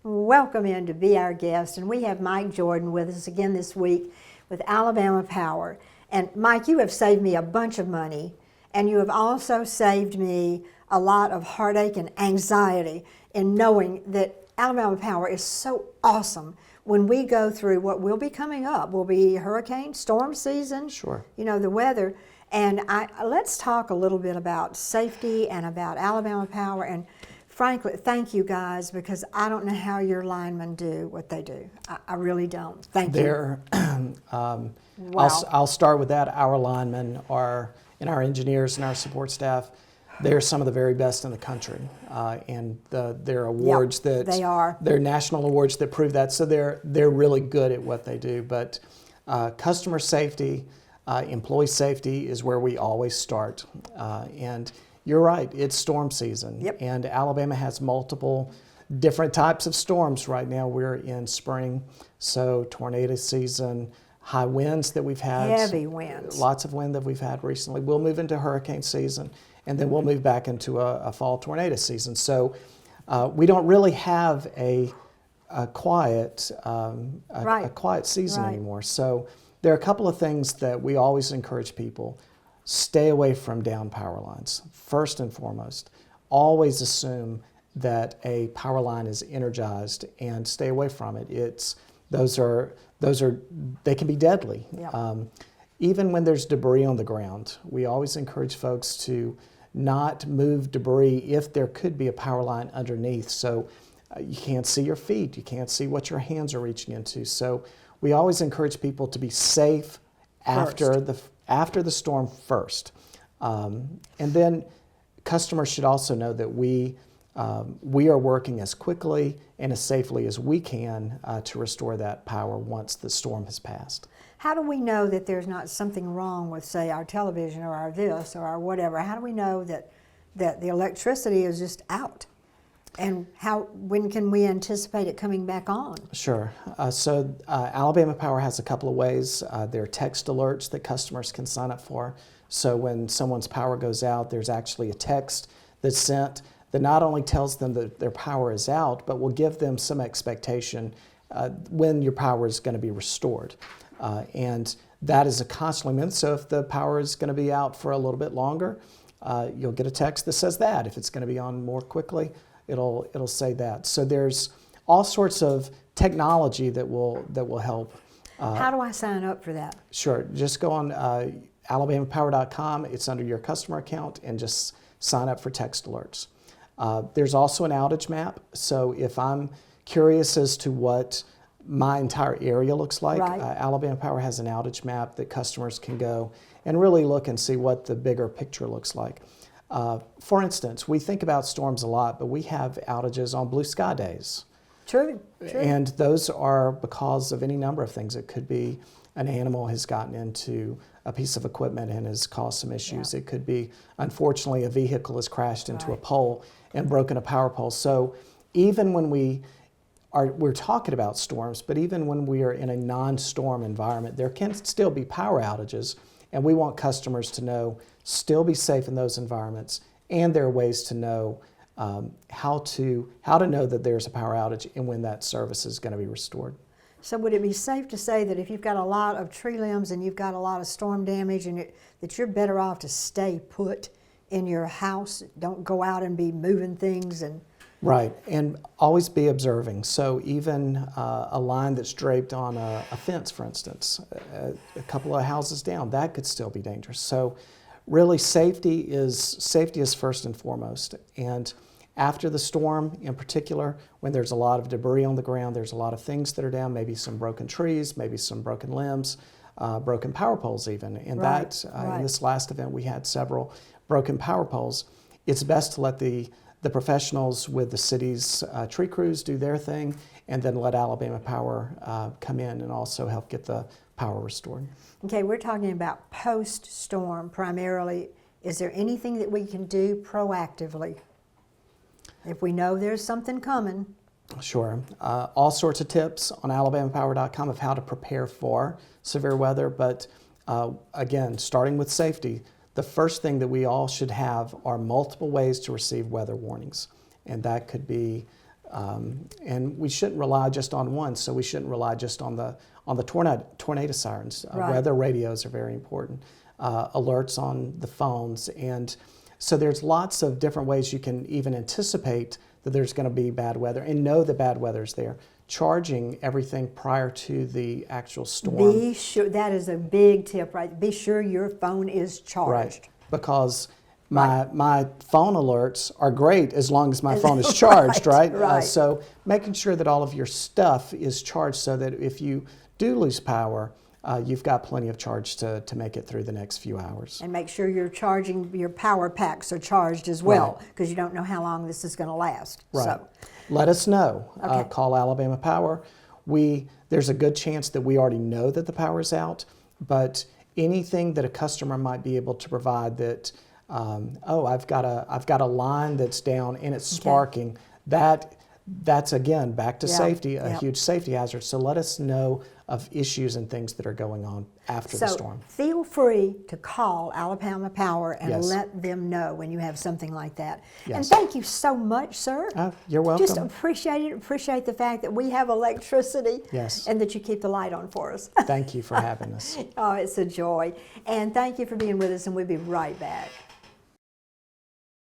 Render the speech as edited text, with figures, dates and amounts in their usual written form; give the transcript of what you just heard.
welcome in to be our guest. And we have Mike Jordan with us again this week with Alabama Power. And Mike, you have saved me a bunch of money, and you have also saved me a lot of heartache and anxiety in knowing that Alabama Power is so awesome when we go through what will be coming up. Will be hurricane, storm season, Sure. you know, the weather. And let's talk a little bit about safety and about Alabama Power. And frankly, thank you guys, because I don't know how your linemen do what they do. I really don't. Thank you. Wow. I'll start with that. Our linemen are, and our engineers and our support staff, they're some of the very best in the country. And their awards they are. They're national awards that prove that. So they're really good at what they do. But customer safety, employee safety is where we always start. And you're right, it's storm season. Yep. And Alabama has multiple different types of storms right now. We're in spring, so tornado season, high winds that we've had. Heavy winds. Lots of wind that we've had recently. We'll move into hurricane season, and then we'll move back into a fall tornado season. So we don't really have a quiet season anymore. So there are a couple of things that we always encourage people. Stay away from down power lines. First and foremost, always assume that a power line is energized and stay away from it. They can be deadly. Yeah. Even when there's debris on the ground, we always encourage folks to not move debris if there could be a power line underneath. So you can't see your feet, you can't see what your hands are reaching into. So we always encourage people to be safe after the storm first. And then customers should also know that we are working as quickly and as safely as we can to restore that power once the storm has passed. How do we know that there's not something wrong with, say, our television or our this or our whatever? How do we know that the electricity is just out? And when can we anticipate it coming back on? Sure. So Alabama Power has a couple of ways. There are text alerts that customers can sign up for. So when someone's power goes out, there's actually a text that's sent that not only tells them that their power is out, but will give them some expectation when your power is going to be restored. And that is a constantly meant. So if the power is going to be out for a little bit longer, you'll get a text that says that. If it's going to be on more quickly, it'll say that. So there's all sorts of technology that will help. How do I sign up for that? Sure. Just go on alabamapower.com. It's under your customer account, and just sign up for text alerts. There's also an outage map. So if I'm curious as to what my entire area looks like, Alabama Power has an outage map that customers can go and really look and see what the bigger picture looks like. For instance, we think about storms a lot, but we have outages on blue sky days. True. And those are because of any number of things. It could be an animal has gotten into a piece of equipment and has caused some issues. Yeah. It could be, unfortunately, a vehicle has crashed into a pole and broken a power pole. So even when we're talking about storms, but even when we are in a non-storm environment, there can still be power outages, and we want customers to know, still be safe in those environments, and there are ways to know how to know that there's a power outage and when that service is going to be restored. So would it be safe to say that if you've got a lot of tree limbs and you've got a lot of storm damage, and that you're better off to stay put in your house? Don't go out and be moving things and... Right, and always be observing. So even a line that's draped on a fence, for instance, a couple of houses down, that could still be dangerous. So really safety is first and foremost. And after the storm, in particular, when there's a lot of debris on the ground, there's a lot of things that are down, maybe some broken trees, maybe some broken limbs, broken power poles even. And in this last event, we had several broken power poles. It's best to let the professionals with the city's tree crews do their thing, and then let Alabama Power come in and also help get the power restored. Okay, we're talking about post-storm primarily. Is there anything that we can do proactively if we know there's something coming? Sure. All sorts of tips on alabamapower.com of how to prepare for severe weather, but again, starting with safety, the first thing that we all should have are multiple ways to receive weather warnings. And that could be And we shouldn't rely just on one, so we shouldn't rely just on the tornado sirens. Right. Weather radios are very important, alerts on the phones, and so there's lots of different ways you can even anticipate that there's going to be bad weather and know that bad weather's there. Charging everything prior to the actual storm. Be sure, that is a big tip, right? Be sure your phone is charged. Right, because my phone alerts are great as long as my phone is charged, right? Right. So making sure that all of your stuff is charged so that if you do lose power, you've got plenty of charge to make it through the next few hours. And make sure you're charging, your power packs are charged as well, because you don't know how long this is going to last. Right. So, let us know. Okay. Call Alabama Power. There's a good chance that we already know that the power is out, but anything that a customer might be able to provide that, I've got a line that's down and it's sparking, that's again back to safety, a huge safety hazard. So let us know of issues and things that are going on after the storm. Feel free to call Alabama Power and Yes. let them know when you have something like that. Yes. And thank you so much, sir. You're welcome. Just appreciate it. Appreciate the fact that we have electricity. Yes. And that you keep the light on for us. Thank you for having us. Oh, it's a joy. And thank you for being with us, and we'll be right back.